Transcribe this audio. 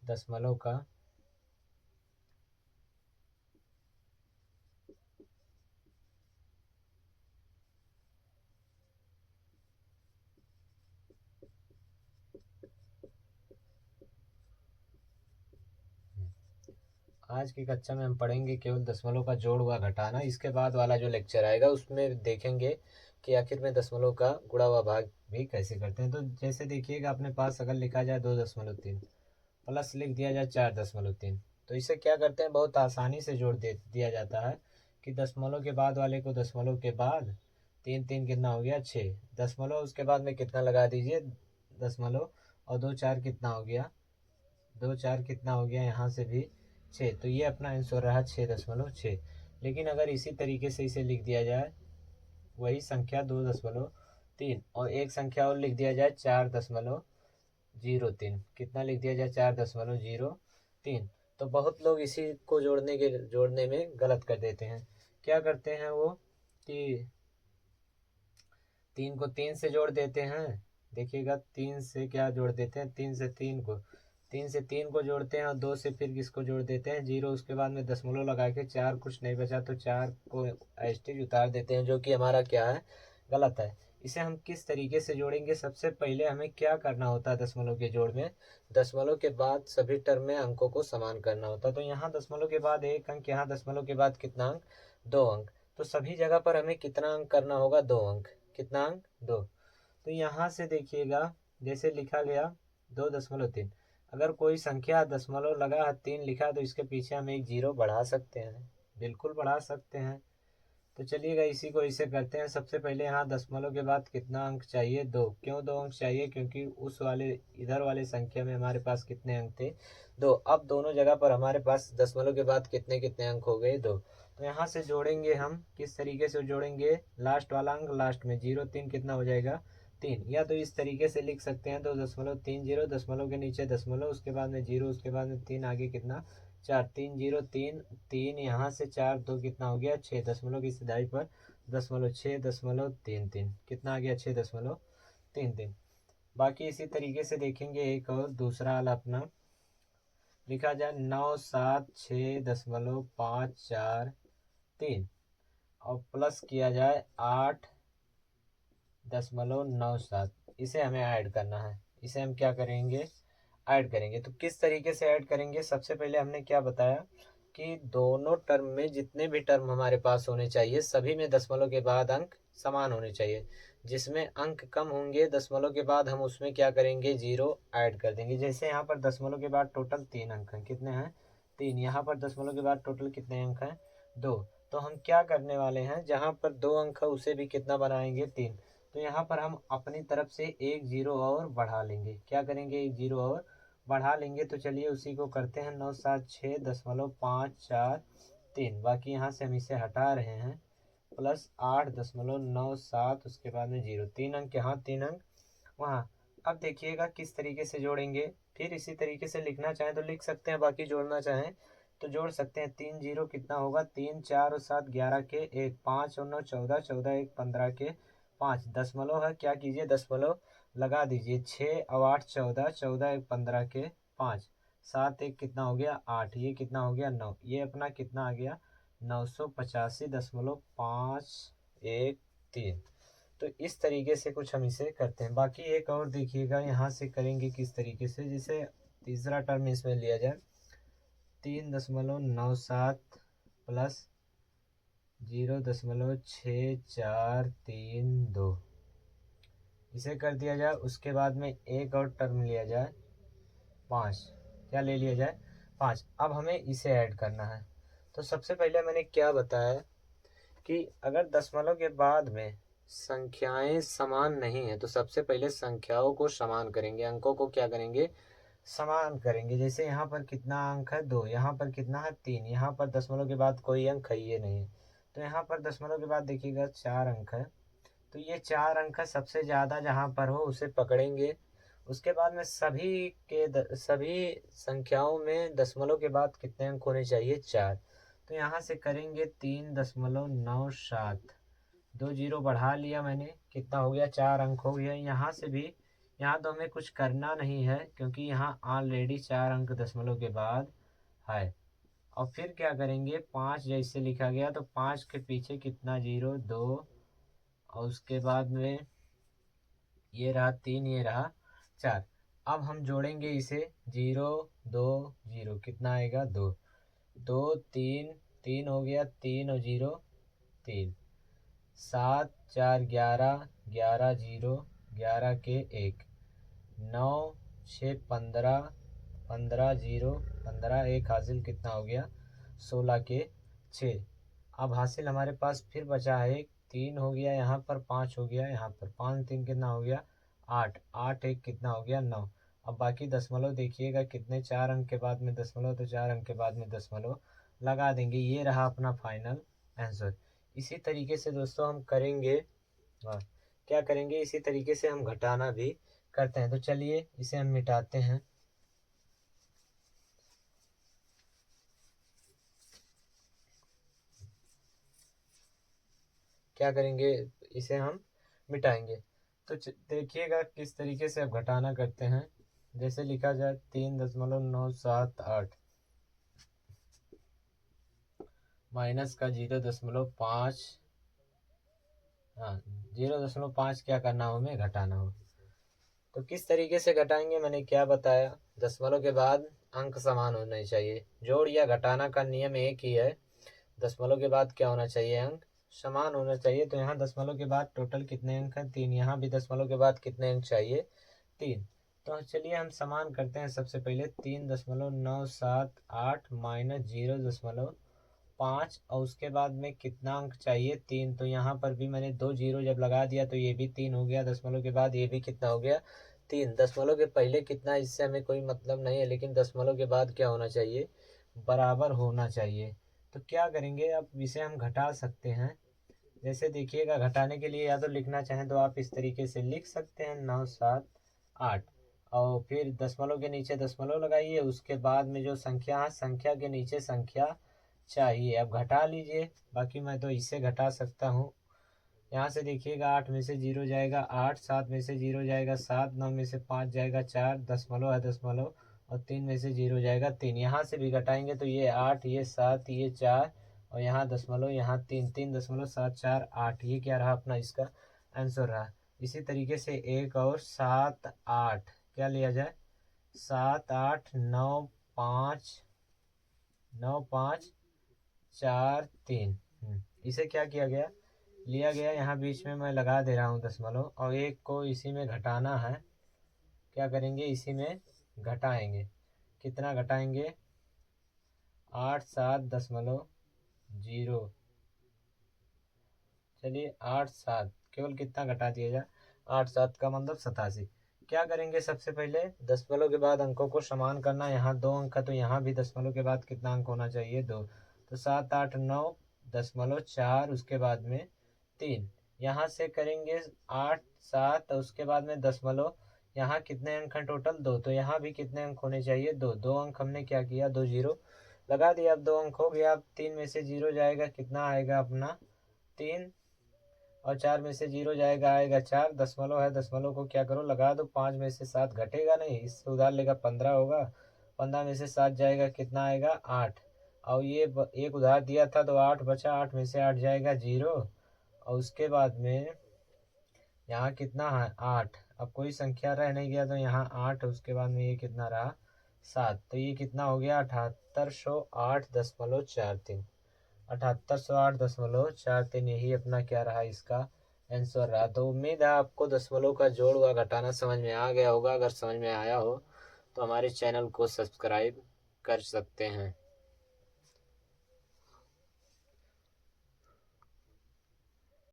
दशमलव का आज की कक्षा में हम पढ़ेंगे केवल दशमलव का जोड़ हुआ घटाना। इसके बाद वाला जो लेक्चर आएगा उसमें देखेंगे कि आखिर में दशमलव का गुणा हुआ भाग भी कैसे करते हैं। तो जैसे देखिएगा अपने पास अगर लिखा जाए 2.3 प्लस लिख दिया जाए 4.3, तो इसे क्या करते हैं, बहुत आसानी से जोड़ दे दिया जाता है कि दशमलव के बाद वाले को दशमलव के बाद तीन तीन कितना हो गया 6, दशमलव उसके बाद में कितना लगा दीजिए दशमलव, और 2 4 कितना हो गया, 2 4 कितना हो गया यहाँ से भी 6। तो ये अपना आंसर रहा 6.6। लेकिन अगर इसी तरीके से इसे लिख दिया जाए, वही संख्या 2.3 और एक संख्या और लिख दिया जाए 4.03, कितना लिख दिया जाए 4.03, तो बहुत लोग इसी को जोड़ने में गलत कर देते हैं। क्या करते हैं वो कि 3 को 3 से जोड़ देते हैं। देखिएगा 3 से क्या जोड़ देते हैं, 3 से 3 को जोड़ते हैं, और 2 से फिर किसको जोड़ देते हैं, 0। उसके बाद में दशमलव लगा के 4 कुछ नहीं बचा तो 4 को एस्टेज उतार देते हैं, जो कि हमारा क्या है, गलत है। इसे हम किस तरीके से जोड़ेंगे, सबसे पहले हमें क्या करना होता है दशमलव के जोड़ में, दशमलव के बाद सभी टर्म में अंकों को समान करना होता है। तो यहाँ दशमलव के बाद 1 अंक, यहाँ दशमलव के बाद कितना अंक, 2 अंक। तो सभी जगह पर हमें कितना अंक करना होगा, 2 अंक। कितना अंक, 2। तो यहाँ से देखिएगा जैसे लिखा गया 2.3, अगर कोई संख्या दशमलव लगा है 3 लिखा है तो इसके पीछे हम एक 0 बढ़ा सकते हैं, बिल्कुल बढ़ा सकते हैं। तो चलिएगा इसी को इसे करते हैं। सबसे पहले यहाँ दशमलव के बाद कितना अंक चाहिए, 2। क्यों 2 अंक चाहिए, क्योंकि उस वाले इधर वाले संख्या में हमारे पास कितने अंक थे, 2। अब दोनों जगह पर हमारे पास दशमलव के बाद कितने कितने अंक हो गए, 2। तो यहाँ से जोड़ेंगे हम, किस तरीके से जोड़ेंगे, लास्ट वाला अंक लास्ट में 0 3 कितना हो जाएगा, 3। या तो इस तरीके से लिख सकते हैं 2.30, दशमलव के नीचे दशमलव, उसके बाद में 0, उसके बाद में 3, आगे कितना 4, 3 0 3 3, यहाँ से 4 2 कितना हो गया 6, दशमलव की सिधाई पर दशमलव 6.33 कितना आ गया 6.33। बाकी इसी तरीके से देखेंगे एक और दूसरा वाला अपना, लिखा जाए 9 7 6.54 3 और प्लस किया जाए 8.97। इसे हमें ऐड करना है। इसे हम क्या करेंगे, ऐड करेंगे। तो किस तरीके से ऐड करेंगे, सबसे पहले हमने क्या बताया कि दोनों टर्म में जितने भी टर्म हमारे पास होने चाहिए सभी में दशमलव के बाद अंक समान होने चाहिए। जिसमें अंक कम होंगे दशमलव के बाद हम उसमें क्या करेंगे, 0 ऐड कर देंगे। जैसे यहाँ पर दशमलव के बाद टोटल 3 अंक हैं, कितने हैं, 3। यहाँ पर दशमलव के बाद टोटल कितने अंक हैं, 2। तो हम क्या करने वाले हैं, जहाँ पर 2 अंक है उसे भी कितना बनाएंगे, 3। तो यहाँ पर हम अपनी तरफ से एक 0 और बढ़ा लेंगे। क्या करेंगे, एक 0 और बढ़ा लेंगे। तो चलिए उसी को करते हैं, 9 7 6.54 3। बाकी यहाँ से हम इसे हटा रहे हैं, प्लस 8.97, उसके बाद में 0, 3 अंक यहाँ 3 अंक वहाँ। अब देखिएगा किस तरीके से जोड़ेंगे। फिर इसी तरीके से लिखना चाहें तो लिख सकते हैं, बाकी जोड़ना चाहें तो जोड़ सकते हैं। 3 0 कितना होगा, 3 4 और 7 11 के 1, 5 और 9 14, 14 1 15 के 5। दशमलव है, क्या कीजिए दशमलव लगा दीजिए, 6 और 8 14, 14 1 15 के 5, 7 1 कितना हो गया 8, ये कितना हो गया 9, ये अपना कितना आ गया 985.513। तो इस तरीके से कुछ हम इसे करते हैं। बाकी एक और देखिएगा यहाँ से करेंगे किस तरीके से, जिसे तीसरा टर्म इसमें लिया जाए, 3.97 प्लस 0.6432 इसे कर दिया जाए। उसके बाद में एक और टर्म लिया जाए 5, क्या ले लिया जाए 5। अब हमें इसे ऐड करना है। तो सबसे पहले मैंने क्या बताया कि अगर दशमलव के बाद में संख्याएं समान नहीं है तो सबसे पहले संख्याओं को समान करेंगे, अंकों को क्या करेंगे, समान करेंगे। जैसे यहाँ पर कितना अंक है 2, यहाँ पर कितना है 3, यहाँ पर दशमलव के बाद कोई अंक है ये नहीं, तो यहाँ पर दशमलव के बाद देखिएगा 4 अंक है। तो ये 4 अंक है, सबसे ज़्यादा जहाँ पर हो उसे पकड़ेंगे। उसके बाद में सभी संख्याओं में दशमलव के बाद कितने अंक होने चाहिए, 4। तो यहाँ से करेंगे 3.97, 2 0 बढ़ा लिया मैंने, कितना हो गया 4 अंक हो गया। यहाँ से भी यहाँ तो हमें कुछ करना नहीं है क्योंकि यहाँ ऑलरेडी 4 अंक दशमलव के बाद है। और फिर क्या करेंगे, 5 जैसे लिखा गया तो 5 के पीछे कितना 0 2, और उसके बाद में ये रहा 3, ये रहा 4। अब हम जोड़ेंगे इसे 0 2 0, कितना आएगा 2 2 3 3 हो गया, 3 और 0 3, 7 4 11 11 0 11 के 1, 9 6 15 15 0 15 1 हासिल, कितना हो गया 16 के 6। अब हासिल हमारे पास फिर बचा है 3 हो गया, यहाँ पर 5 हो गया, यहाँ पर 5 3 कितना हो गया 8 8 1 कितना हो गया 9। अब बाकी दशमलव देखिएगा कितने, 4 अंक के बाद में दशमलव, तो 4 अंक के बाद में दशमलव लगा देंगे। ये रहा अपना फाइनल आंसर। इसी तरीके से दोस्तों हम करेंगे, क्या करेंगे, इसी तरीके से हम घटाना भी करते हैं। तो चलिए इसे हम मिटाते हैं। क्या करेंगे, इसे हम मिटाएंगे। तो देखिएगा किस तरीके से अब घटाना करते हैं। जैसे लिखा जाए 3.978 माइनस का 0.5, हाँ 0.5 क्या करना हो, हमें घटाना हो। तो किस तरीके से घटाएंगे, मैंने क्या बताया, दशमलव के बाद अंक समान होने चाहिए। जोड़ या घटाना का नियम एक ही है, दशमलव के बाद क्या होना चाहिए, अंक समान होना चाहिए। तो यहाँ दशमलव के बाद टोटल कितने अंक हैं, 3। यहाँ भी दशमलव के बाद कितने अंक चाहिए, 3। तो चलिए हम समान करते हैं। सबसे पहले 3.978 माइनस 0.5, और उसके बाद में कितना अंक चाहिए, 3। तो यहाँ पर भी मैंने 2 0 जब लगा दिया तो ये भी 3 हो गया। दशमलव के बाद ये भी कितना हो गया, 3। दशमलव के पहले कितना, इससे हमें कोई मतलब नहीं है, लेकिन दशमलव के बाद क्या होना चाहिए, बराबर होना चाहिए। तो क्या करेंगे, अब इसे हम घटा सकते हैं। जैसे देखिएगा, घटाने के लिए या तो लिखना चाहें तो आप इस तरीके से लिख सकते हैं 978, और फिर दशमलव के नीचे दशमलव लगाइए, उसके बाद में जो संख्या है, संख्या के नीचे संख्या चाहिए। अब घटा लीजिए, बाकी मैं तो इससे घटा सकता हूँ। यहाँ से देखिएगा 8 में से 0 जाएगा 8, 7 में से 0 जाएगा 7, 9 में से 5 जाएगा 4, दशमलव है दशमलव, और 3 में से 0 जाएगा 3। यहाँ से भी घटाएंगे तो ये 8, ये 7, ये 4, और यहाँ दशमलव, यहाँ 3, 3.748, ये क्या रहा अपना इसका आंसर रहा। इसी तरीके से एक और 7 8, क्या लिया जाए, 7 8 9 5 9 5 4 3, इसे क्या किया गया, लिया गया। यहाँ बीच में मैं लगा दे रहा हूँ दशमलव, और एक को इसी में घटाना है। क्या करेंगे, इसी में घटाएंगे। कितना घटाएंगे, 8 7 दशमलव 0, चलिए 8 7 केवल कितना घटा दिया जाए, 8 7 का मतलब 87। क्या करेंगे, सबसे पहले दशमलव के बाद अंकों को समान करना। यहाँ 2 अंक है तो यहाँ भी दशमलव के बाद कितना अंक होना चाहिए, 2। तो 7 8 9 दशमलव 4, उसके बाद में 3। यहाँ से करेंगे 8 7, उसके बाद में दशमलव, यहाँ कितने अंक हैं टोटल, 2। तो यहाँ भी कितने अंक होने चाहिए, 2। 2 अंक हमने क्या किया, 2 0 लगा दिया। अब 2 अंक हो गया। अब 3 में से 0 जाएगा, कितना आएगा अपना 3, और 4 में से 0 जाएगा, आएगा 4। दशमलव है, दशमलव को क्या करो, लगा दो। 5 में से 7 घटेगा नहीं, इससे उधार लेगा 15 होगा। 15 में से 7 जाएगा, कितना आएगा 8, और ये एक उधार दिया था तो 8 बचा, 8 में से 8 जाएगा 0, और उसके बाद में यहाँ कितना है 8। अब कोई संख्या रह नहीं गया तो यहाँ 8, उसके बाद में ये कितना रहा 7। तो ये कितना हो गया 7808.43, 7808.43, यही अपना क्या रहा, इसका आंसर रहा। तो उम्मीद है आपको दशमलव का जोड़ व घटाना समझ में आ गया होगा। अगर समझ में आया हो तो हमारे चैनल को सब्सक्राइब कर सकते हैं।